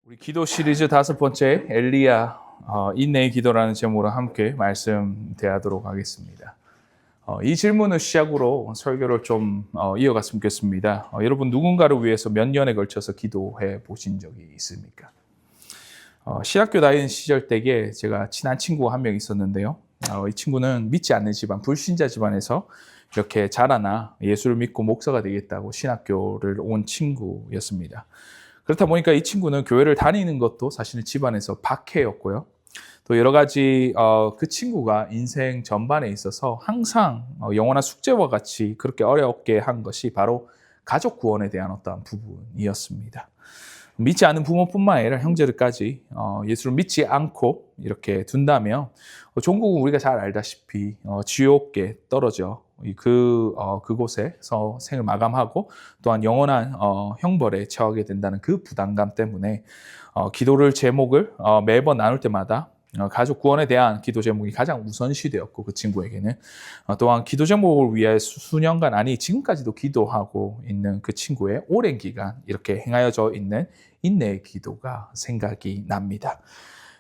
우리 기도 시리즈 5번째 엘리야 인내의 기도라는 제목으로 함께 말씀 대하도록 하겠습니다. 이 질문을 시작으로 설교를 좀 이어갔으면 좋겠습니다. 여러분 누군가를 위해서 몇 년에 걸쳐서 기도해 보신 적이 있습니까? 신학교 다니는 시절 때에 제가 친한 친구가 한 명 있었는데요. 이 친구는 믿지 않는 집안, 불신자 집안에서 이렇게 자라나 예수를 믿고 목사가 되겠다고 신학교를 온 친구였습니다. 그렇다 보니까 이 친구는 교회를 다니는 것도 사실은 집안에서 박해였고요. 또 여러 가지 그 친구가 인생 전반에 있어서 항상 영원한 숙제와 같이 그렇게 어렵게 한 것이 바로 가족 구원에 대한 어떠한 부분이었습니다. 믿지 않는 부모뿐만 아니라 형제들까지 예수를 믿지 않고 이렇게 둔다면 종국은 우리가 잘 알다시피 지옥에 떨어져 그곳에서 생을 마감하고 또한 영원한 형벌에 처하게 된다는 그 부담감 때문에 기도를 제목을 매번 나눌 때마다 가족 구원에 대한 기도 제목이 가장 우선시되었고 그 친구에게는 또한 기도 제목을 위해 수년간 아니 지금까지도 기도하고 있는 그 친구의 오랜 기간 이렇게 행하여져 있는 인내의 기도가 생각이 납니다.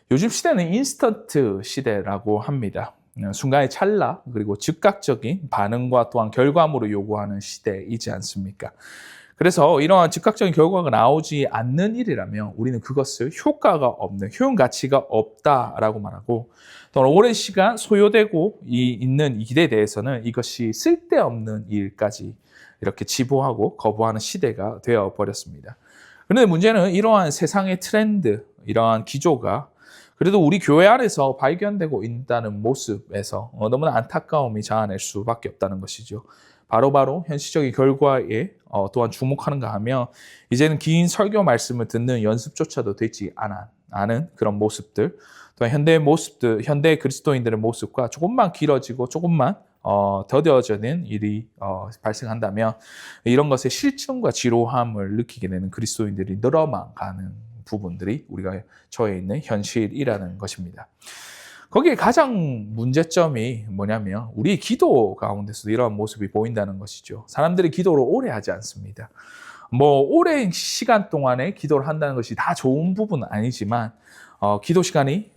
요즘 시대는 인스턴트 시대라고 합니다. 순간의 찰나 그리고 즉각적인 반응과 또한 결과물을 요구하는 시대이지 않습니까? 그래서 이러한 즉각적인 결과가 나오지 않는 일이라면 우리는 그것을 효과가 없는, 효용 가치가 없다라고 말하고 또 오랜 시간 소요되고 있는 일에 대해서는 이것이 쓸데없는 일까지 이렇게 지보하고 거부하는 시대가 되어버렸습니다. 그런데 문제는 이러한 세상의 트렌드, 이러한 기조가 그래도 우리 교회 안에서 발견되고 있다는 모습에서 너무나 안타까움이 자아낼 수밖에 없다는 것이죠. 바로 현실적인 결과에 또한 주목하는가 하면 이제는 긴 설교 말씀을 듣는 연습조차도 되지 않은 그런 모습들, 또한 현대의 모습들, 현대 그리스도인들의 모습과 조금만 길어지고 조금만 더뎌지는 일이 발생한다면 이런 것의 실증과 지루함을 느끼게 되는 그리스도인들이 늘어만 가는 부분들이 우리가 처해 있는 현실이라는 것입니다. 거기에 가장 문제점이 뭐냐면 우리 기도 가운데서도 이런 모습이 보인다는 것이죠. 사람들이 기도를 오래 하지 않습니다. 오랜 시간 동안에 기도를 한다는 것이 다 좋은 부분은 아니지만 기도 시간이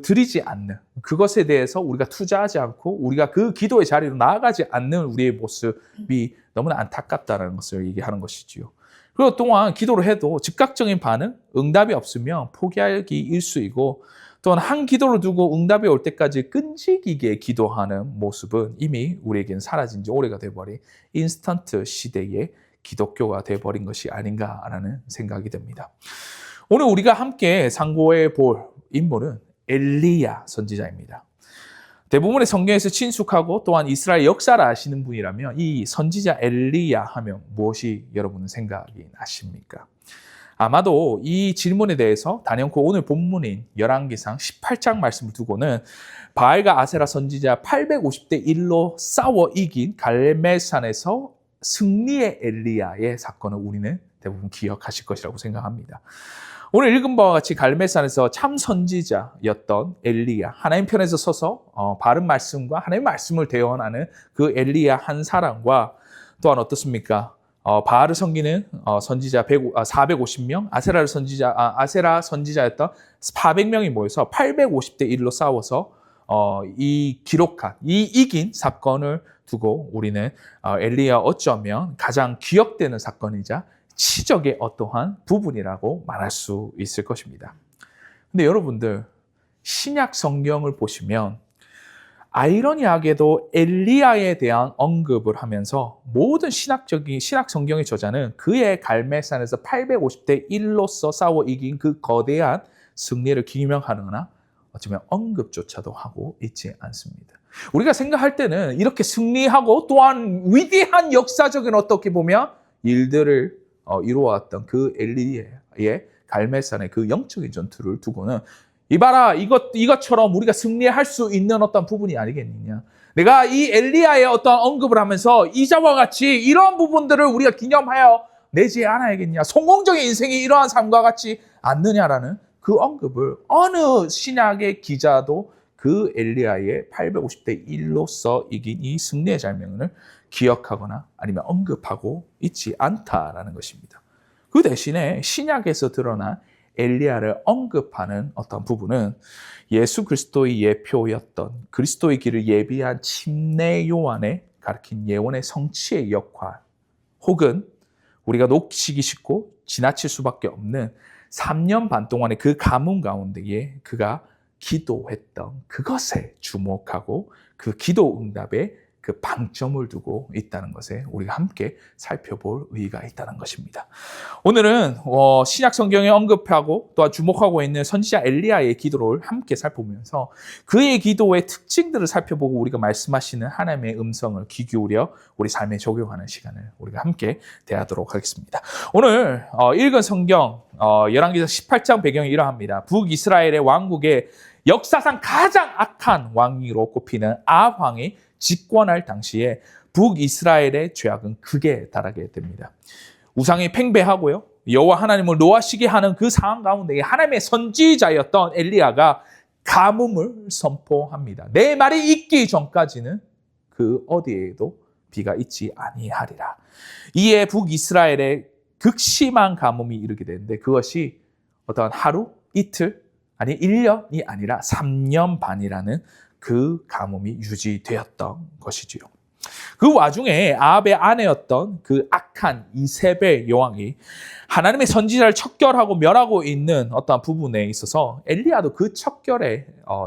드리지 않는 그것에 대해서 우리가 투자하지 않고 우리가 그 기도의 자리로 나아가지 않는 우리의 모습이 너무나 안타깝다는 것을 얘기하는 것이지요. 그리고 또한 기도를 해도 즉각적인 반응, 응답이 없으면 포기하기 일쑤이고 또한 한 기도를 두고 응답이 올 때까지 끈질기게 기도하는 모습은 이미 우리에게는 사라진 지 오래가 돼버린 인스턴트 시대의 기독교가 돼버린 것이 아닌가라는 생각이 듭니다. 오늘 우리가 함께 상고해 볼 인물은 엘리야 선지자입니다. 대부분의 성경에서 친숙하고 또한 이스라엘 역사를 아시는 분이라면 이 선지자 엘리야 하면 무엇이 여러분은 생각이 나십니까? 아마도 이 질문에 대해서 단연코 오늘 본문인 열왕기상 18장 말씀을 두고는 바알과 아세라 선지자 850대 1로 싸워 이긴 갈멜산에서 승리의 엘리야의 사건을 우리는 대부분 기억하실 것이라고 생각합니다. 오늘 읽은 바와 같이 갈멜산에서 참 선지자였던 엘리야, 하나님 편에서 서서 바른 말씀과 하나님의 말씀을 대언하는 그 엘리야 한 사람과 또한 어떻습니까? 바알을 섬기는 선지자 450명, 아세라 선지자였던 400명이 모여서 850대 1로 싸워서 이긴 사건을 두고 우리는 엘리야 어쩌면 가장 기억되는 사건이자 치적의 어떠한 부분이라고 말할 수 있을 것입니다. 근데 여러분들 신약 성경을 보시면 아이러니하게도 엘리야에 대한 언급을 하면서 모든 신학 성경의 저자는 그의 갈멜산에서 850대 1로서 싸워 이긴 그 거대한 승리를 기명하거나 어쩌면 언급조차도 하고 있지 않습니다. 우리가 생각할 때는 이렇게 승리하고 또한 위대한 역사적인 어떻게 보면 일들을 이루어왔던 그 엘리야의 갈멜산의 그 영적인 전투를 두고는 이봐라 이것처럼 우리가 승리할 수 있는 어떤 부분이 아니겠느냐. 내가 이 엘리야의 어떤 언급을 하면서 이자와 같이 이러한 부분들을 우리가 기념하여 내지 않아야겠냐. 성공적인 인생이 이러한 삶과 같지 않느냐라는 그 언급을 어느 신약의 기자도 그 엘리야의 850대 1로서 이긴 이 승리의 장면을 기억하거나 아니면 언급하고 있지 않다라는 것입니다. 그 대신에 신약에서 드러난 엘리야를 언급하는 어떤 부분은 예수 그리스도의 예표였던 그리스도의 길을 예비한 침례 요한의 가르친 예언의 성취의 역할, 혹은 우리가 놓치기 쉽고 지나칠 수밖에 없는 3년 반 동안의 그 가뭄 가운데에 그가 기도했던 그것에 주목하고 그 기도 응답에 그 방점을 두고 있다는 것에 우리가 함께 살펴볼 의의가 있다는 것입니다. 오늘은 신약 성경에 언급하고 또 주목하고 있는 선지자 엘리야의 기도를 함께 살펴보면서 그의 기도의 특징들을 살펴보고 우리가 말씀하시는 하나님의 음성을 귀 기울여 우리 삶에 적용하는 시간을 우리가 함께 대하도록 하겠습니다. 오늘 읽은 성경 열왕기상 18장 배경이 이러합니다. 북이스라엘의 왕국의 역사상 가장 악한 왕으로 꼽히는 아합 왕이 집권할 당시에 북이스라엘의 죄악은 극에 달하게 됩니다. 우상이 팽배하고요, 여호와 하나님을 노하시게 하는 그 상황 가운데 하나님의 선지자였던 엘리야가 가뭄을 선포합니다. 내 말이 있기 전까지는 그 어디에도 비가 있지 아니하리라. 이에 북이스라엘의 극심한 가뭄이 이르게 되는데 그것이 어떤 하루, 이틀, 아니 1년이 아니라 3년 반이라는 그 가뭄이 유지되었던 것이지요. 그 와중에 아합의 아내였던 그 악한 이세벨 여왕이 하나님의 선지자를 척결하고 멸하고 있는 어떤 부분에 있어서 엘리야도 그 척결의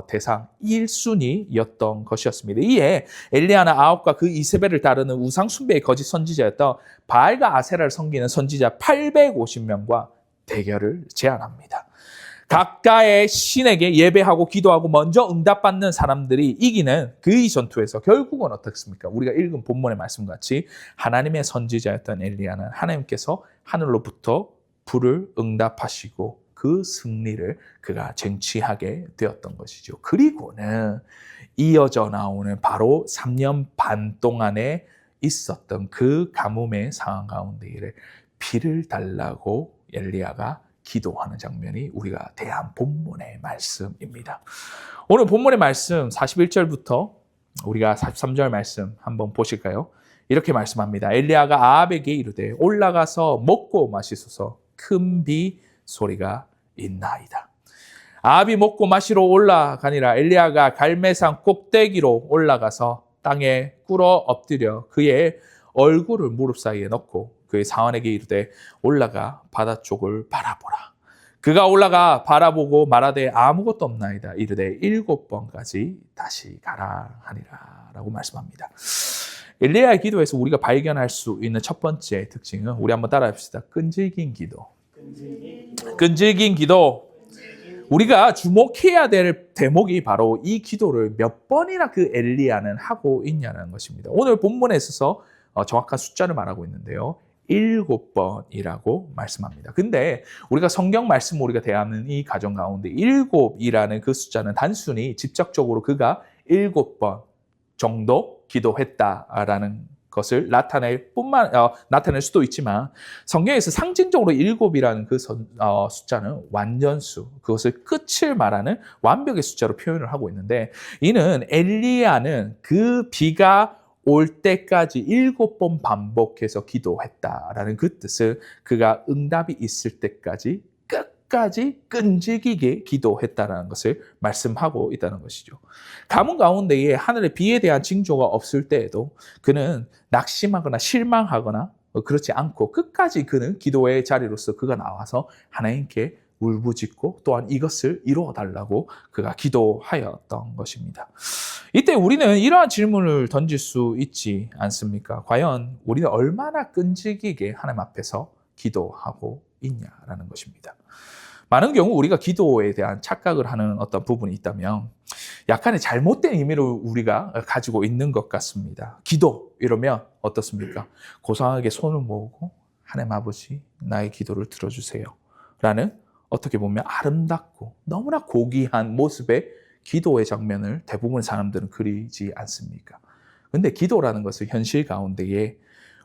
대상 1순위였던 것이었습니다. 이에 엘리야는 아합과 그 이세벨을 따르는 우상 숭배의 거짓 선지자였던 바알과 아세라를 섬기는 선지자 850명과 대결을 제안합니다. 각가의 신에게 예배하고 기도하고 먼저 응답받는 사람들이 이기는 그 전투에서 결국은 어떻습니까? 우리가 읽은 본문의 말씀같이 하나님의 선지자였던 엘리야는 하나님께서 하늘로부터 불을 응답하시고 그 승리를 그가 쟁취하게 되었던 것이죠. 그리고는 이어져 나오는 바로 3년 반 동안에 있었던 그 가뭄의 상황 가운데를 비를 달라고 엘리야가 기도하는 장면이 우리가 대한 본문의 말씀입니다. 오늘 본문의 말씀 41절부터 우리가 43절 말씀 한번 보실까요? 이렇게 말씀합니다. 엘리야가 아합에게 이르되 올라가서 먹고 마시소서, 큰 비 소리가 있나이다. 아합이 먹고 마시러 올라가니라. 엘리야가 갈매산 꼭대기로 올라가서 땅에 꿇어 엎드려 그의 얼굴을 무릎 사이에 넣고 그의 사환에게 이르되 올라가 바다 쪽을 바라보라. 그가 올라가 바라보고 말하되 아무것도 없나이다. 이르되 7번까지 다시 가라 하니라 라고 말씀합니다. 엘리야의 기도에서 우리가 발견할 수 있는 첫 번째 특징은 우리 한번 따라합시다. 끈질긴 기도. 끈질긴 기도. 우리가 주목해야 될 대목이 바로 이 기도를 몇 번이나 그 엘리야는 하고 있냐는 것입니다. 오늘 본문에 있어서 정확한 숫자를 말하고 있는데요. 7번이라고 말씀합니다. 근데 우리가 성경 말씀 우리가 대하는 이 가정 가운데 7이라는 그 숫자는 단순히 직접적으로 그가 7번 정도 기도했다라는 것을 나타낼 수도 있지만 성경에서 상징적으로 7이라는 그 숫자는 완전수, 그것을 끝을 말하는 완벽의 숫자로 표현을 하고 있는데 이는 엘리야는 그 비가 올 때까지 7번 반복해서 기도했다라는 그 뜻을 그가 응답이 있을 때까지 끝까지 끈질기게 기도했다라는 것을 말씀하고 있다는 것이죠. 가뭄 가운데에 하늘의 비에 대한 징조가 없을 때에도 그는 낙심하거나 실망하거나 그렇지 않고 끝까지 그는 기도의 자리로서 그가 나와서 하나님께 울부짖고 또한 이것을 이루어달라고 그가 기도하였던 것입니다. 이때 우리는 이러한 질문을 던질 수 있지 않습니까? 과연 우리는 얼마나 끈질기게 하나님 앞에서 기도하고 있냐라는 것입니다. 많은 경우 우리가 기도에 대한 착각을 하는 어떤 부분이 있다면 약간의 잘못된 의미를 우리가 가지고 있는 것 같습니다. 기도 이러면 어떻습니까? 고상하게 손을 모으고 하나님 아버지 나의 기도를 들어주세요 라는 어떻게 보면 아름답고 너무나 고귀한 모습의 기도의 장면을 대부분의 사람들은 그리지 않습니까? 근데 기도라는 것은 현실 가운데에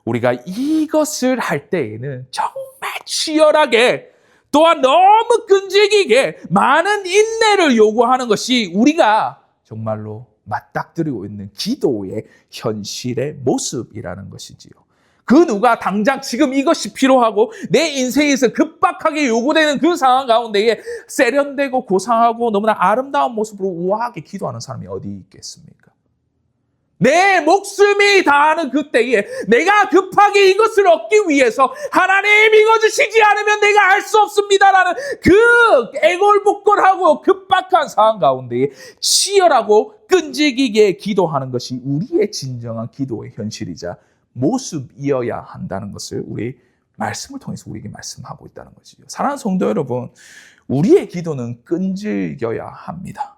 우리가 이것을 할 때에는 정말 치열하게 또한 너무 끈질기게 많은 인내를 요구하는 것이 우리가 정말로 맞닥뜨리고 있는 기도의 현실의 모습이라는 것이지요. 그 누가 당장 지금 이것이 필요하고 내 인생에서 급박하게 요구되는 그 상황 가운데에 세련되고 고상하고 너무나 아름다운 모습으로 우아하게 기도하는 사람이 어디 있겠습니까? 내 목숨이 다하는 그때에 내가 급하게 이것을 얻기 위해서 하나님 이거 주시지 않으면 내가 알 수 없습니다라는 그 애걸복걸하고 급박한 상황 가운데에 치열하고 끈질기게 기도하는 것이 우리의 진정한 기도의 현실이자 모습이어야 한다는 것을 우리 말씀을 통해서 우리에게 말씀하고 있다는 것이죠. 사랑하는 성도 여러분, 우리의 기도는 끈질겨야 합니다.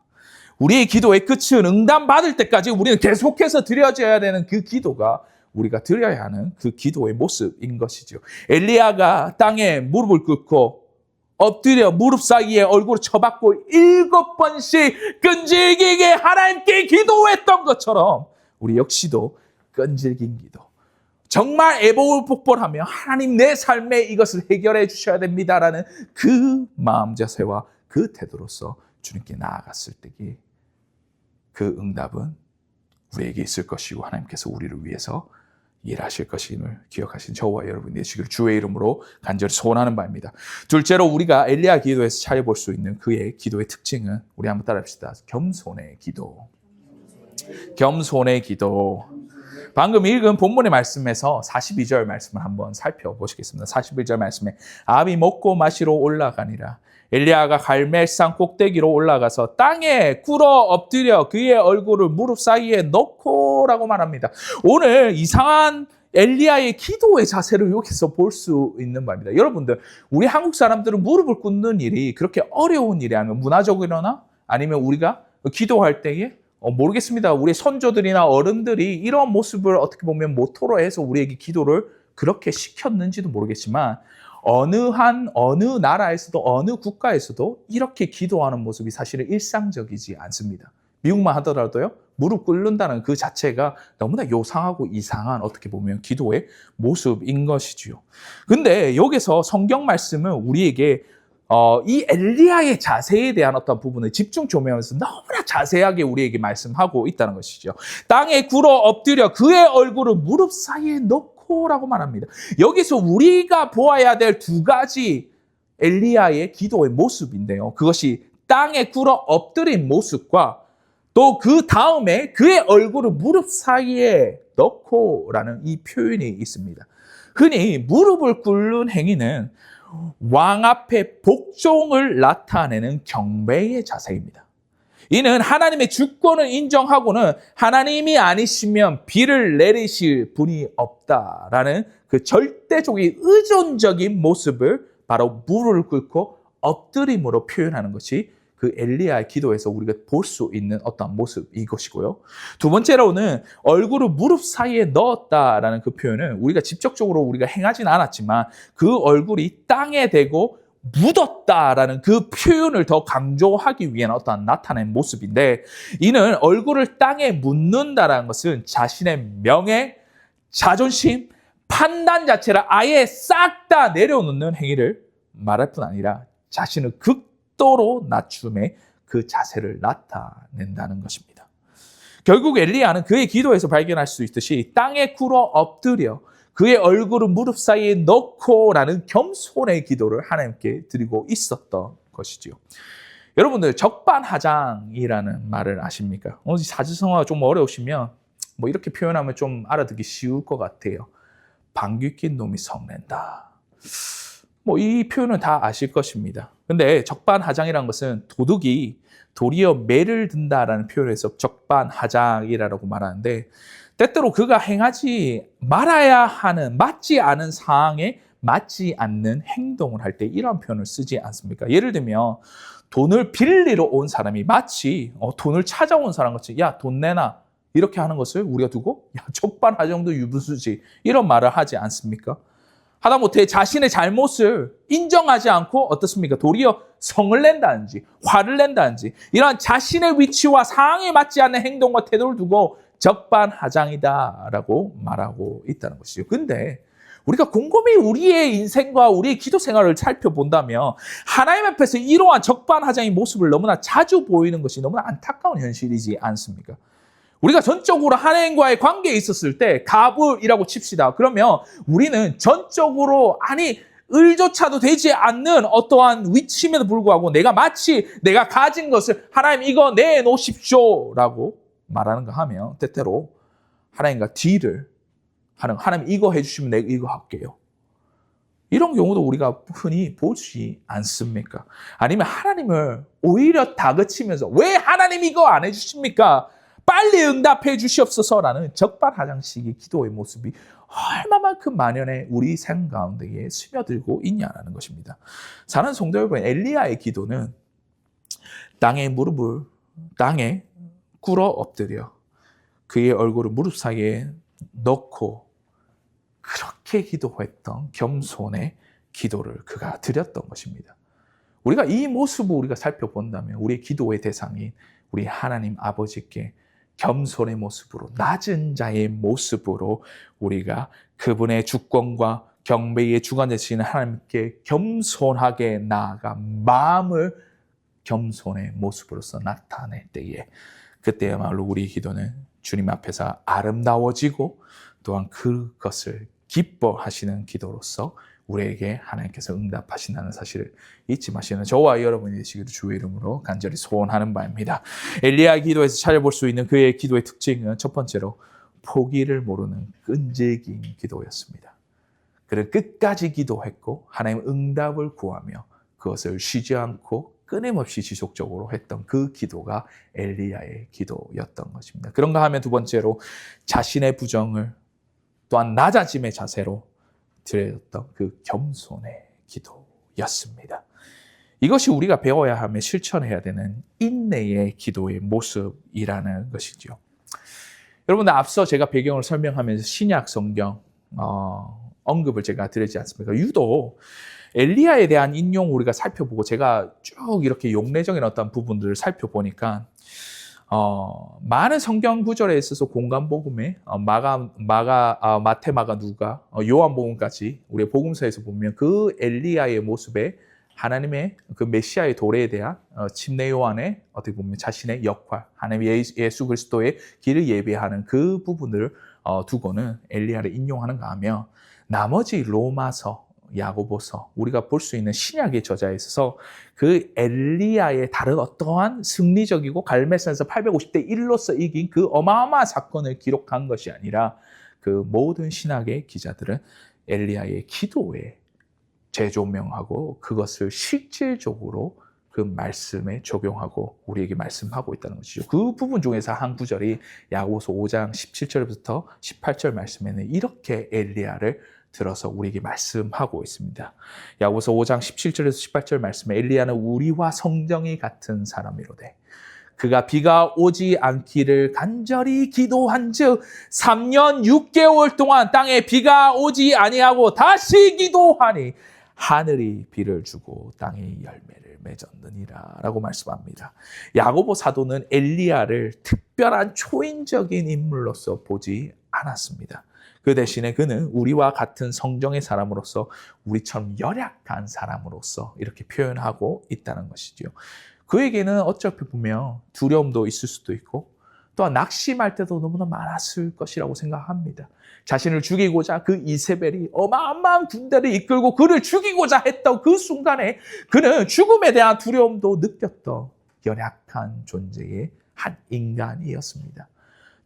우리의 기도의 끝은 응답받을 때까지 우리는 계속해서 드려져야 되는 그 기도가 우리가 드려야 하는 그 기도의 모습인 것이죠. 엘리야가 땅에 무릎을 꿇고 엎드려 무릎 사이에 얼굴을 쳐박고 7번씩 끈질기게 하나님께 기도했던 것처럼 우리 역시도 끈질긴 기도, 정말 애복복벌하며 하나님 내 삶에 이것을 해결해 주셔야 됩니다라는 그 마음 자세와 그 태도로서 주님께 나아갔을 때에 그 응답은 우리에게 있을 것이고 하나님께서 우리를 위해서 일하실 것임을 기억하신 저와 여러분이 되시기를 주의 이름으로 간절히 소원하는 바입니다. 둘째로 우리가 엘리야 기도에서 찾아볼 수 있는 그의 기도의 특징은 우리 한번 따라합시다. 겸손의 기도. 겸손의 기도. 방금 읽은 본문의 말씀에서 42절 말씀을 한번 살펴보시겠습니다. 41절 말씀에 아비 먹고 마시러 올라가니라. 엘리야가 갈멜산 꼭대기로 올라가서 땅에 꿇어 엎드려 그의 얼굴을 무릎 사이에 넣고라고 말합니다. 오늘 이상한 엘리야의 기도의 자세를 여기서 볼 수 있는 바입니다. 여러분들, 우리 한국 사람들은 무릎을 꿇는 일이 그렇게 어려운 일이 아니면 문화적이거나 아니면 우리가 기도할 때에 모르겠습니다. 우리 선조들이나 어른들이 이런 모습을 어떻게 보면 모토로 해서 우리에게 기도를 그렇게 시켰는지도 모르겠지만 어느 나라에서도 어느 국가에서도 이렇게 기도하는 모습이 사실은 일상적이지 않습니다. 미국만 하더라도요, 무릎 꿇는다는 그 자체가 너무나 요상하고 이상한 어떻게 보면 기도의 모습인 것이지요. 근데 여기서 성경 말씀은 우리에게 이 엘리야의 자세에 대한 어떤 부분을 집중 조명하면서 너무나 자세하게 우리에게 말씀하고 있다는 것이죠. 땅에 꿇어 엎드려 그의 얼굴을 무릎 사이에 넣고라고 말합니다. 여기서 우리가 보아야 될 두 가지 엘리야의 기도의 모습인데요. 그것이 땅에 꿇어 엎드린 모습과 또 그 다음에 그의 얼굴을 무릎 사이에 넣고라는 이 표현이 있습니다. 흔히 무릎을 꿇는 행위는 왕 앞에 복종을 나타내는 경배의 자세입니다. 이는 하나님의 주권을 인정하고는 하나님이 아니시면 비를 내리실 분이 없다라는 그 절대적인 의존적인 모습을 바로 무릎을 꿇고 엎드림으로 표현하는 것이 그 엘리야의 기도에서 우리가 볼 수 있는 어떤 모습인 것이고요. 두 번째로는 얼굴을 무릎 사이에 넣었다라는 그 표현은 우리가 직접적으로 우리가 행하지는 않았지만 그 얼굴이 땅에 대고 묻었다라는 그 표현을 더 강조하기 위한 어떤 나타낸 모습인데, 이는 얼굴을 땅에 묻는다라는 것은 자신의 명예, 자존심, 판단 자체를 아예 싹 다 내려놓는 행위를 말할 뿐 아니라 자신을 극도로 낮춤의 그 자세를 나타낸다는 것입니다. 결국 엘리야는 그의 기도에서 발견할 수 있듯이 땅에 꿇어 엎드려 그의 얼굴을 무릎 사이에 넣고라는 겸손의 기도를 하나님께 드리고 있었던 것이지요. 여러분들, 적반하장이라는 말을 아십니까? 사지성어가 좀 어려우시면 이렇게 표현하면 좀 알아듣기 쉬울 것 같아요. 방귀 낀 놈이 성낸다. 이 표현은 다 아실 것입니다. 근데 적반하장이라는 것은 도둑이 도리어 매를 든다라는 표현에서 적반하장이라고 말하는데, 때때로 그가 행하지 말아야 하는, 맞지 않은 상황에 맞지 않는 행동을 할 때 이런 표현을 쓰지 않습니까? 예를 들면 돈을 빌리러 온 사람이 마치 돈을 찾아온 사람 같이 야, 돈 내놔 이렇게 하는 것을 우리가 두고 야, 적반하장도 유분수지 이런 말을 하지 않습니까? 하다못해 자신의 잘못을 인정하지 않고 어떻습니까? 도리어 성을 낸다든지 화를 낸다든지 이러한 자신의 위치와 상황에 맞지 않는 행동과 태도를 두고 적반하장이다라고 말하고 있다는 것이죠. 근데 우리가 곰곰이 우리의 인생과 우리의 기도 생활을 살펴본다면 하나님 앞에서 이러한 적반하장의 모습을 너무나 자주 보이는 것이 너무나 안타까운 현실이지 않습니까? 우리가 전적으로 하나님과의 관계에 있었을 때 갑을이라고 칩시다. 그러면 우리는 전적으로 을조차도 되지 않는 어떠한 위치임에도 불구하고 내가 마치 내가 가진 것을 하나님 이거 내놓으십시오라고 말하는가 하면 때때로 하나님과 딜을 하는 하나님 이거 해주시면 내가 이거 할게요. 이런 경우도 우리가 흔히 보지 않습니까? 아니면 하나님을 오히려 다그치면서 왜 하나님 이거 안 해주십니까? 빨리 응답해 주시옵소서라는 적반하장식의 기도의 모습이 얼마만큼 만연해 우리 삶 가운데에 스며들고 있냐라는 것입니다. 사랑하는 성도 여러분, 엘리야의 기도는 땅에 꿇어 엎드려 그의 얼굴을 무릎 사이에 넣고 그렇게 기도했던 겸손의 기도를 그가 드렸던 것입니다. 우리가 이 모습을 우리가 살펴본다면 우리의 기도의 대상인 우리 하나님 아버지께 겸손의 모습으로 낮은 자의 모습으로 우리가 그분의 주권과 경배의 주관 되시는 하나님께 겸손하게 나아가 마음을 겸손의 모습으로서 나타낼 때에 그때야말로 우리의 기도는 주님 앞에서 아름다워지고 또한 그것을 기뻐하시는 기도로서 우리에게 하나님께서 응답하신다는 사실을 잊지 마시는 저와 여러분이 되시기를 주의 이름으로 간절히 소원하는 바입니다. 엘리야의 기도에서 찾아볼 수 있는 그의 기도의 특징은 첫 번째로 포기를 모르는 끈질긴 기도였습니다. 그는 끝까지 기도했고 하나님 응답을 구하며 그것을 쉬지 않고 끊임없이 지속적으로 했던 그 기도가 엘리야의 기도였던 것입니다. 그런가 하면 두 번째로 자신의 부정을 또한 낮아짐의 자세로 드렸던 그 겸손의 기도였습니다. 이것이 우리가 배워야 하며 실천해야 되는 인내의 기도의 모습이라는 것이죠. 여러분들 앞서 제가 배경을 설명하면서 신약 성경 언급을 제가 드리지 않습니까? 유독 엘리야에 대한 인용 우리가 살펴보고 제가 쭉 이렇게 용례적인 어떤 부분들을 살펴보니까 많은 성경 구절에 있어서 공간복음에 마태, 마가, 누가, 요한복음까지 우리 복음서에서 보면 그 엘리야의 모습에 하나님의 그 메시아의 도래에 대한 침례 요한의 어떻게 보면 자신의 역할, 하나님 예수 그리스도의 길을 예비하는 그 부분을 두고는 엘리야를 인용하는가 하면 나머지 로마서, 야고보서 우리가 볼 수 있는 신약의 저자에 있어서 그 엘리야의 다른 어떠한 승리적이고 갈멜산에서 850대 1로서 이긴 그 어마어마한 사건을 기록한 것이 아니라 그 모든 신학의 기자들은 엘리야의 기도에 재조명하고 그것을 실질적으로 그 말씀에 적용하고 우리에게 말씀하고 있다는 것이죠. 그 부분 중에서 한 구절이 야고보서 5장 17절부터 18절 말씀에는 이렇게 엘리야를 들어서 우리에게 말씀하고 있습니다. 야고보서 5장 17절에서 18절 말씀에 엘리야는 우리와 성정이 같은 사람이로되 그가 비가 오지 않기를 간절히 기도한즉 3년 6개월 동안 땅에 비가 오지 아니하고 다시 기도하니 하늘이 비를 주고 땅에 열매를 맺었느니라 라고 말씀합니다. 야고보 사도는 엘리야를 특별한 초인적인 인물로서 보지 않았습니다. 그 대신에 그는 우리와 같은 성정의 사람으로서 우리처럼 열약한 사람으로서 이렇게 표현하고 있다는 것이죠. 그에게는 어차피 보면 두려움도 있을 수도 있고 또한 낙심할 때도 너무나 많았을 것이라고 생각합니다. 자신을 죽이고자 그 이세벨이 어마어마한 군대를 이끌고 그를 죽이고자 했던 그 순간에 그는 죽음에 대한 두려움도 느꼈던 연약한 존재의 한 인간이었습니다.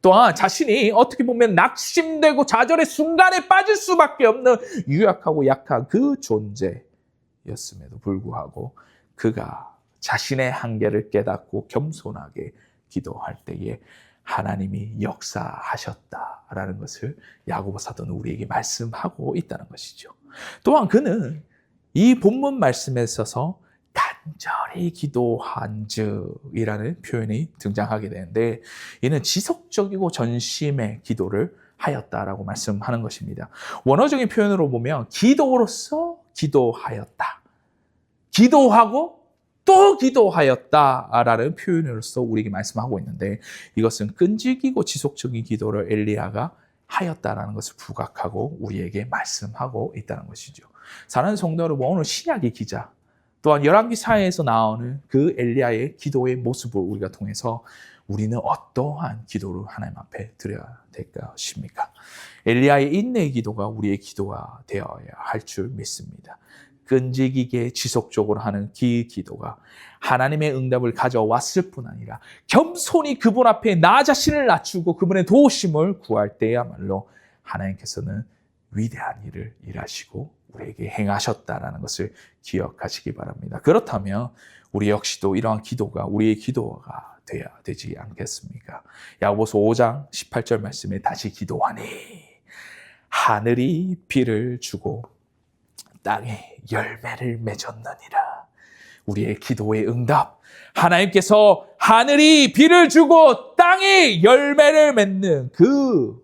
또한 자신이 어떻게 보면 낙심되고 좌절의 순간에 빠질 수밖에 없는 유약하고 약한 그 존재였음에도 불구하고 그가 자신의 한계를 깨닫고 겸손하게 기도할 때에 하나님이 역사하셨다라는 것을 야고보 사도는 우리에게 말씀하고 있다는 것이죠. 또한 그는 이 본문 말씀에 있어서 간절히 기도한즉이라는 표현이 등장하게 되는데 이는 지속적이고 전심의 기도를 하였다라고 말씀하는 것입니다. 원어적인 표현으로 보면 기도로서 기도하였다. 기도하고 또 기도하였다라는 표현으로서 우리에게 말씀하고 있는데 이것은 끈질기고 지속적인 기도를 엘리야가 하였다라는 것을 부각하고 우리에게 말씀하고 있다는 것이죠. 사랑하는 성도 여러분, 오늘 신약의 기자 또한 열왕기사에서 나오는 그 엘리야의 기도의 모습을 우리가 통해서 우리는 어떠한 기도를 하나님 앞에 드려야 될 것입니까? 엘리야의 인내의 기도가 우리의 기도가 되어야 할 줄 믿습니다. 끈질기게 지속적으로 하는 기도가 하나님의 응답을 가져왔을 뿐 아니라 겸손히 그분 앞에 나 자신을 낮추고 그분의 도우심을 구할 때야말로 하나님께서는 위대한 일을 일하시고 우리에게 행하셨다라는 것을 기억하시기 바랍니다. 그렇다면 우리 역시도 이러한 기도가 우리의 기도가 되어야 되지 않겠습니까? 야고보서 5장 18절 말씀에 다시 기도하니 하늘이 비를 주고 땅에 열매를 맺었느니라. 우리의 기도의 응답, 하나님께서 하늘이 비를 주고 땅에 열매를 맺는 그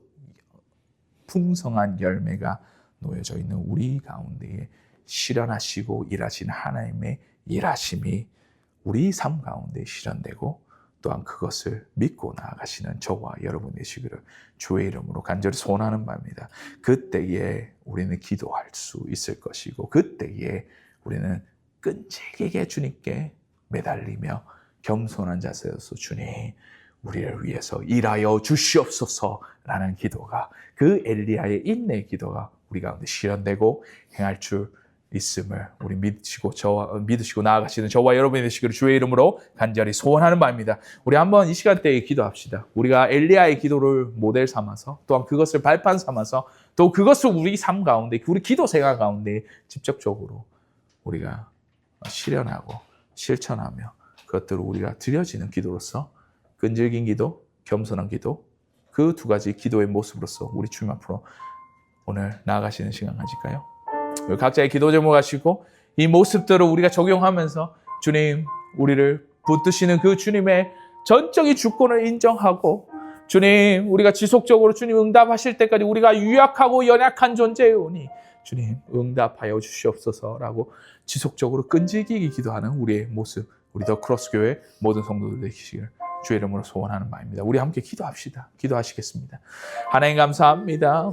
풍성한 열매가 놓여져 있는 우리 가운데에 실현하시고 일하시는 하나님의 일하심이 우리 삶 가운데 실현되고 또한 그것을 믿고 나아가시는 저와 여러분 되시기를 주의 이름으로 간절히 소원하는 바입니다. 그때에 우리는 기도할 수 있을 것이고 그때에 우리는 끈질기게 주님께 매달리며 겸손한 자세에서 주님 우리를 위해서 일하여 주시옵소서라는 기도가 그 엘리야의 인내의 기도가 우리 가운데 실현되고 행할 줄 있음을 우리 믿으시고 나아가시는 저와 여러분이 되시기를 주의 이름으로 간절히 소원하는 바입니다. 우리 한번 이 시간대에 기도합시다. 우리가 엘리야의 기도를 모델 삼아서 또한 그것을 발판 삼아서 또 그것을 우리 삶 가운데 우리 기도 생활 가운데 직접적으로 우리가 실현하고 실천하며 그것들을 우리가 드려지는 기도로서 끈질긴 기도, 겸손한 기도 그 두 가지 기도의 모습으로서 우리 주님 앞으로 오늘 나아가시는 시간 가질까요? 각자의 기도 제목 하시고 이 모습들을 우리가 적용하면서 주님 우리를 붙드시는 그 주님의 전적인 주권을 인정하고 주님 우리가 지속적으로 주님 응답하실 때까지 우리가 유약하고 연약한 존재이오니 주님 응답하여 주시옵소서라고 지속적으로 끈질기게 기도하는 우리의 모습 우리 더 크로스 교회 모든 성도들 되시기를 주의 이름으로 소원하는 바입니다. 우리 함께 기도합시다. 기도하시겠습니다. 하나님 감사합니다.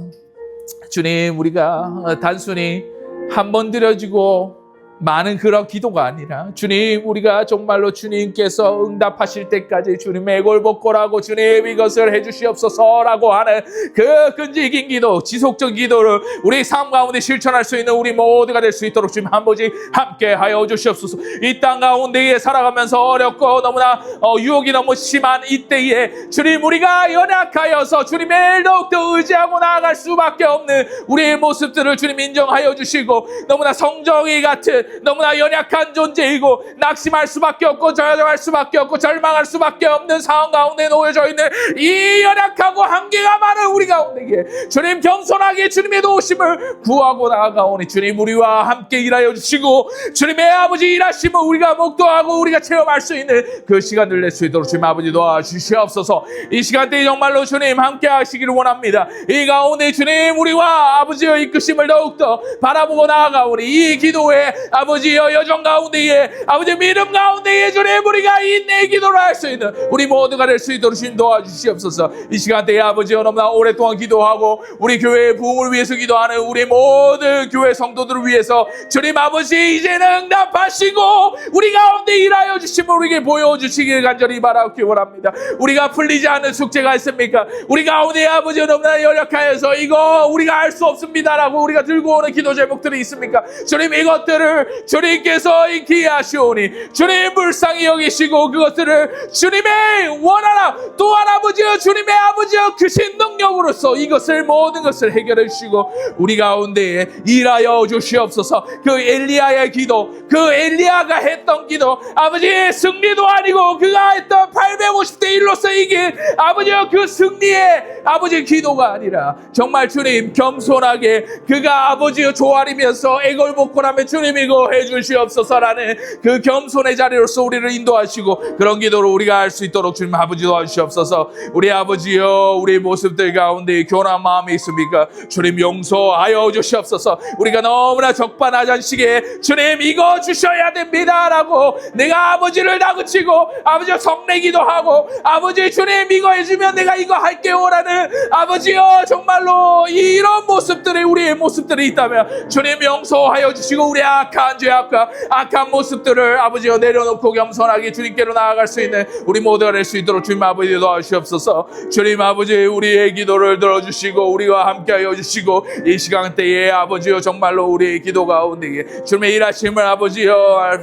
주님 우리가 단순히 한 번 드려지고 많은 그런 기도가 아니라 주님 우리가 정말로 주님께서 응답하실 때까지 주님 애골복골하고 주님 이것을 해주시옵소서라고 하는 그 끈질긴 기도 지속적 기도를 우리 삶 가운데 실천할 수 있는 우리 모두가 될 수 있도록 주님 아버지 함께 하여 주시옵소서. 이 땅 가운데에 살아가면서 어렵고 너무나 유혹이 너무 심한 이때에 주님 우리가 연약하여서 주님을 더욱더 의지하고 나아갈 수밖에 없는 우리의 모습들을 주님 인정하여 주시고 너무나 성정이 같은 너무나 연약한 존재이고 낙심할 수밖에 없고 좌절할 수밖에 없고 절망할 수밖에 없는 상황 가운데 놓여져 있는 이 연약하고 한계가 많은 우리 가운데에 주님 겸손하게 주님의 도우심을 구하고 나아가오니 주님 우리와 함께 일하여 주시고 주님의 아버지 일하심을 우리가 목도하고 우리가 체험할 수 있는 그 시간을 낼 수 있도록 주님 아버지 도와주시옵소서. 이 시간대에 정말로 주님 함께 하시기를 원합니다. 이 가운데 주님 우리와 아버지의 이끄심을 더욱더 바라보고 나아가오니 이 기도에 아버지여 여정 가운데에 아버지 믿음 가운데에 주님 우리가 인내의 기도를 할 수 있는 우리 모두가 될 수 있도록 주님 도와주시옵소서. 이 시간대에 아버지여 너무나 오랫동안 기도하고 우리 교회의 부흥을 위해서 기도하는 우리 모든 교회 성도들을 위해서 주님 아버지 이제는 응답하시고 우리 가운데 일하여 주심을 우리에게 보여주시길 간절히 바라기 원합니다. 우리가 풀리지 않는 숙제가 있습니까? 우리 가운데 아버지 너무나 연약하여서 이거 우리가 알 수 없습니다라고 우리가 들고 오는 기도 제목들이 있습니까? 주님 이것들을 주님께서 인기히 하시오니 주님 불쌍히 여기시고 그것들을 주님의 원하나 또한 아버지여 주님의 아버지여 크신 능력으로서 이것을 모든 것을 해결해 주시고 우리 가운데에 일하여 주시옵소서. 그 엘리야의 기도 그 엘리야가 했던 기도 아버지의 승리도 아니고 그가 했던 850대 1로서 이긴 아버지여 그 승리의 아버지의 기도가 아니라 정말 주님 겸손하게 그가 아버지여 조아리면서 애걸복걸하며 주님 이거 해주시옵소서라는 그 겸손의 자리로서 우리를 인도하시고 그런 기도를 우리가 할 수 있도록 주님 아버지 도와주시옵소서. 우리 아버지여 우리 모습들 가운데 교만한 마음이 있습니까? 주님 용서하여 주시옵소서. 우리가 너무나 적반하장 시기에 주님 이거 주셔야 됩니다라고 내가 아버지를 다그치고 아버지 성내기도 하고 아버지 주님 이거 해주면 내가 이거 할게요라는 아버지여 정말로 이런 모습들이 우리의 모습들이 있다면 주님 용서하여 주시고 우리 악한 어떠한 죄악과 악한 모습들을 아버지여 내려놓고 겸손하게 주님께로 나아갈 수 있는 우리 모두가 될 수 있도록 주님 아버지 도와주시옵소서. 주님 아버지 우리의 기도를 들어주시고 우리와 함께하여 주시고 이 시간대에 아버지여 정말로 우리의 기도 가운데 주님의 일하심을 아버지여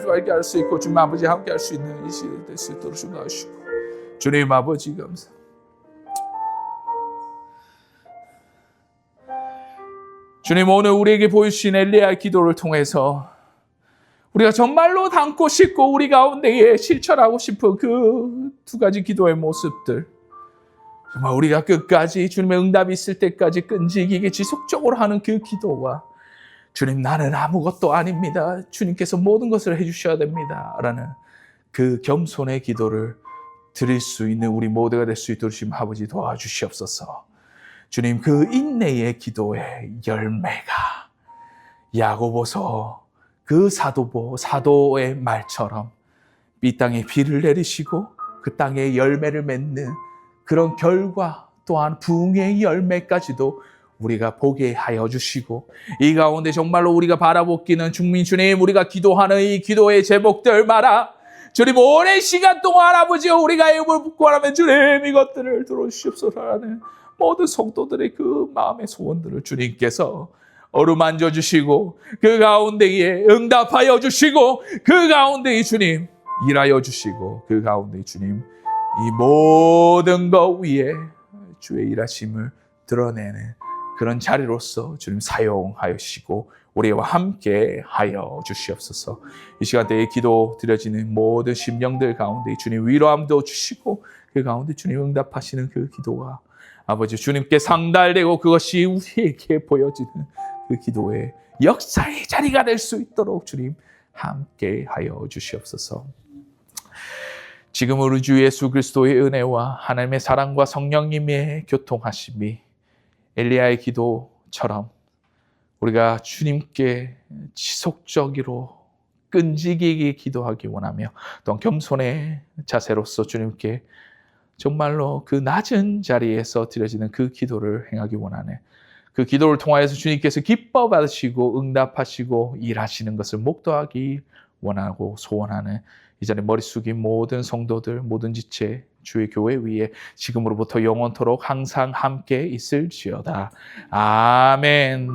알게 할 수 있고 주님 아버지 함께할 수 있는 이 시간 될 수 있도록 좀 도와주시고 주님 아버지 감사. 주님 오늘 우리에게 보여주신 엘리야의 기도를 통해서 우리가 정말로 담고 싶고 우리 가운데에 실천하고 싶은 그 두 가지 기도의 모습들 정말 우리가 끝까지 주님의 응답이 있을 때까지 끈질기게 지속적으로 하는 그 기도와 주님 나는 아무것도 아닙니다. 주님께서 모든 것을 해주셔야 됩니다. 라는 그 겸손의 기도를 드릴 수 있는 우리 모두가 될 수 있도록 주님 아버지 도와주시옵소서. 주님 그 인내의 기도의 열매가 야고보서 그 사도의 말처럼 이 땅에 비를 내리시고 그 땅에 열매를 맺는 그런 결과 또한 부흥의 열매까지도 우리가 보게 하여 주시고 이 가운데 정말로 우리가 바라보기는 주님 우리가 기도하는 이 기도의 제목들마다 주님 오랜 시간 동안 아버지여 우리가 애움을 붓고 하면 주님 이것들을 들어주시옵소서라는 모든 성도들의 그 마음의 소원들을 주님께서 어루만져 주시고 그 가운데에 응답하여 주시고 그 가운데에 주님 일하여 주시고 그 가운데 주님 이 모든 것 위에 주의 일하심을 드러내는 그런 자리로서 주님 사용하시고 우리와 함께 하여 주시옵소서. 이 시간대에 기도 드려지는 모든 심령들 가운데 주님 위로함도 주시고 그 가운데 주님 응답하시는 그 기도가 아버지 주님께 상달되고 그것이 우리에게 보여지는 그 기도의 역사의 자리가 될 수 있도록 주님 함께 하여 주시옵소서. 지금 우리 주 예수 그리스도의 은혜와 하나님의 사랑과 성령님의 교통하심이 엘리야의 기도처럼 우리가 주님께 지속적으로 끈질기게 기도하기 원하며 또한 겸손의 자세로서 주님께 정말로 그 낮은 자리에서 드려지는 그 기도를 행하기 원하네. 그 기도를 통하여서 주님께서 기뻐 받으시고 응답하시고 일하시는 것을 목도하기 원하고 소원하는 이 자리에 머리 숙인 모든 성도들 모든 지체 주의 교회 위에 지금으로부터 영원토록 항상 함께 있을지어다. 아멘.